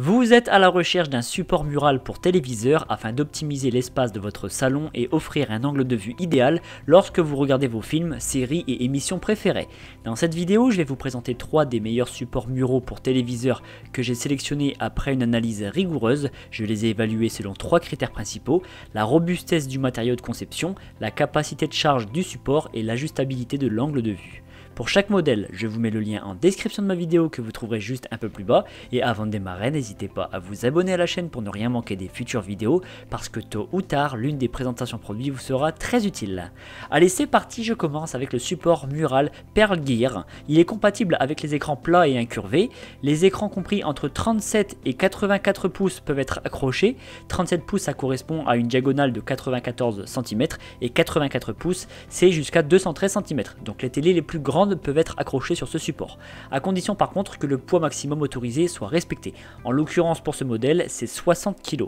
Vous êtes à la recherche d'un support mural pour téléviseur afin d'optimiser l'espace de votre salon et offrir un angle de vue idéal lorsque vous regardez vos films, séries et émissions préférées. Dans cette vidéo, je vais vous présenter 3 des meilleurs supports muraux pour téléviseur que j'ai sélectionnés après une analyse rigoureuse. Je les ai évalués selon 3 critères principaux: la robustesse du matériau de conception, la capacité de charge du support et l'ajustabilité de l'angle de vue. Pour chaque modèle, je vous mets le lien en description de ma vidéo que vous trouverez juste un peu plus bas. Et avant de démarrer, n'hésitez pas à vous abonner à la chaîne pour ne rien manquer des futures vidéos, parce que tôt ou tard, l'une des présentations produits vous sera très utile. Allez, c'est parti, je commence avec le support mural Pearl Gear. Il est compatible avec les écrans plats et incurvés. Les écrans compris entre 37 et 84 pouces peuvent être accrochés. 37 pouces, ça correspond à une diagonale de 94 cm et 84 pouces, c'est jusqu'à 213 cm. Donc les télés les plus grandes peuvent être accrochées sur ce support, à condition par contre que le poids maximum autorisé soit respecté. En l'occurrence pour ce modèle, c'est 60 kg.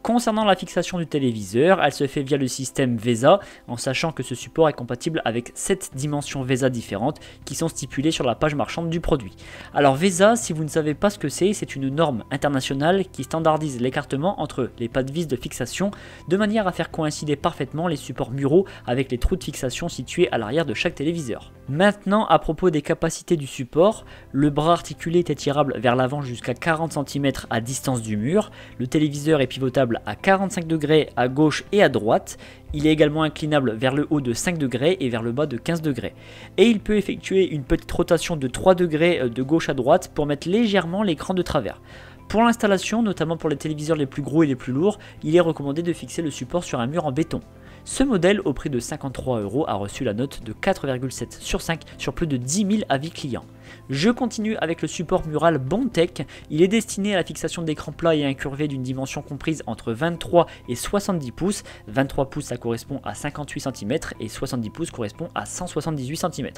Concernant la fixation du téléviseur, elle se fait via le système VESA, en sachant que ce support est compatible avec 7 dimensions VESA différentes qui sont stipulées sur la page marchande du produit. Alors VESA, si vous ne savez pas ce que c'est une norme internationale qui standardise l'écartement entre les pas de vis de fixation de manière à faire coïncider parfaitement les supports muraux avec les trous de fixation situés à l'arrière de chaque téléviseur. Maintenant, à propos des capacités du support, le bras articulé est étirable vers l'avant jusqu'à 40 cm à distance du mur, le téléviseur est pivotable à 45 degrés à gauche et à droite, il est également inclinable vers le haut de 5 degrés et vers le bas de 15 degrés. Et il peut effectuer une petite rotation de 3 degrés de gauche à droite pour mettre légèrement l'écran de travers. Pour l'installation, notamment pour les téléviseurs les plus gros et les plus lourds, il est recommandé de fixer le support sur un mur en béton. Ce modèle, au prix de 53 €, a reçu la note de 4,7 sur 5 sur plus de 10 000 avis clients. Je continue avec le support mural Bondtech. Il est destiné à la fixation d'écrans plats et incurvés d'une dimension comprise entre 23 et 70 pouces. 23 pouces, ça correspond à 58 cm et 70 pouces correspond à 178 cm.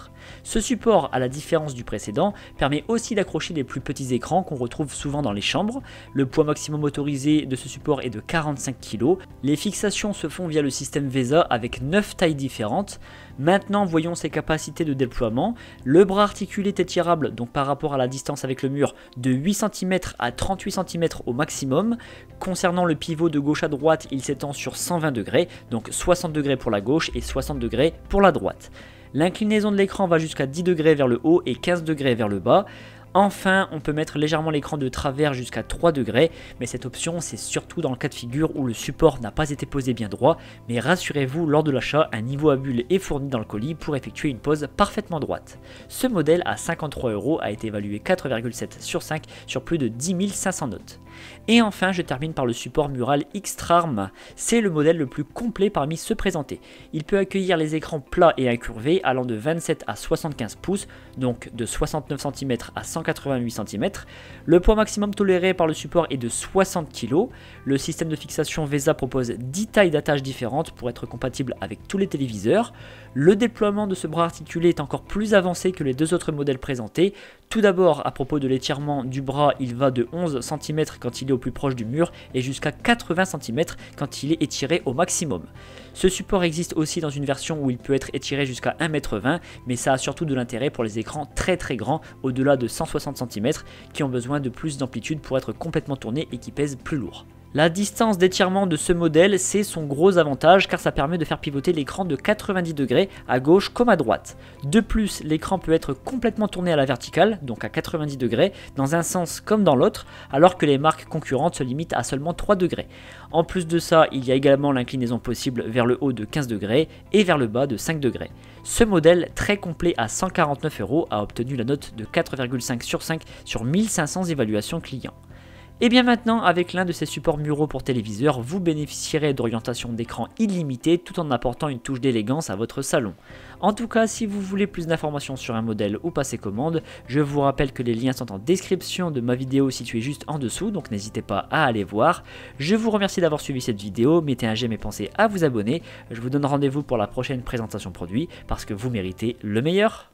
Ce support, à la différence du précédent, permet aussi d'accrocher les plus petits écrans qu'on retrouve souvent dans les chambres. Le poids maximum autorisé de ce support est de 45 kg. Les fixations se font via le système VESA avec 9 tailles différentes. Maintenant, voyons ses capacités de déploiement. Le bras articulé est étirable, donc par rapport à la distance avec le mur, de 8 cm à 38 cm au maximum. Concernant le pivot de gauche à droite, il s'étend sur 120 degrés, donc 60 degrés pour la gauche et 60 degrés pour la droite. L'inclinaison de l'écran va jusqu'à 10 degrés vers le haut et 15 degrés vers le bas. Enfin, on peut mettre légèrement l'écran de travers jusqu'à 3 degrés, mais cette option c'est surtout dans le cas de figure où le support n'a pas été posé bien droit, mais rassurez-vous, lors de l'achat, un niveau à bulle est fourni dans le colis pour effectuer une pose parfaitement droite. Ce modèle à 53 € a été évalué 4,7 sur 5 sur plus de 10 500 notes. Et enfin, je termine par le support mural Xtrarm. C'est le modèle le plus complet parmi ceux présentés. Il peut accueillir les écrans plats et incurvés allant de 27 à 75 pouces, donc de 69 cm à 188 cm. Le poids maximum toléré par le support est de 60 kg. Le système de fixation VESA propose 10 tailles d'attache différentes pour être compatible avec tous les téléviseurs. Le déploiement de ce bras articulé est encore plus avancé que les 2 autres modèles présentés. Tout d'abord, à propos de l'étirement du bras, il va de 11 cm quand il est au plus proche du mur et jusqu'à 80 cm quand il est étiré au maximum. Ce support existe aussi dans une version où il peut être étiré jusqu'à 1,20 m, mais ça a surtout de l'intérêt pour les écrans très grands, au-delà de 160 cm, qui ont besoin de plus d'amplitude pour être complètement tournés et qui pèsent plus lourd. La distance d'étirement de ce modèle, c'est son gros avantage car ça permet de faire pivoter l'écran de 90 degrés à gauche comme à droite. De plus, l'écran peut être complètement tourné à la verticale, donc à 90 degrés, dans un sens comme dans l'autre, alors que les marques concurrentes se limitent à seulement 3 degrés. En plus de ça, il y a également l'inclinaison possible vers le haut de 15 degrés et vers le bas de 5 degrés. Ce modèle, très complet à 149 €, a obtenu la note de 4,5 sur 5 sur 1500 évaluations clients. Et bien maintenant, avec l'un de ces supports muraux pour téléviseur, vous bénéficierez d'orientation d'écran illimitée tout en apportant une touche d'élégance à votre salon. En tout cas, si vous voulez plus d'informations sur un modèle ou passer commande, je vous rappelle que les liens sont en description de ma vidéo située juste en dessous, donc n'hésitez pas à aller voir. Je vous remercie d'avoir suivi cette vidéo, mettez un j'aime et pensez à vous abonner. Je vous donne rendez-vous pour la prochaine présentation produit parce que vous méritez le meilleur.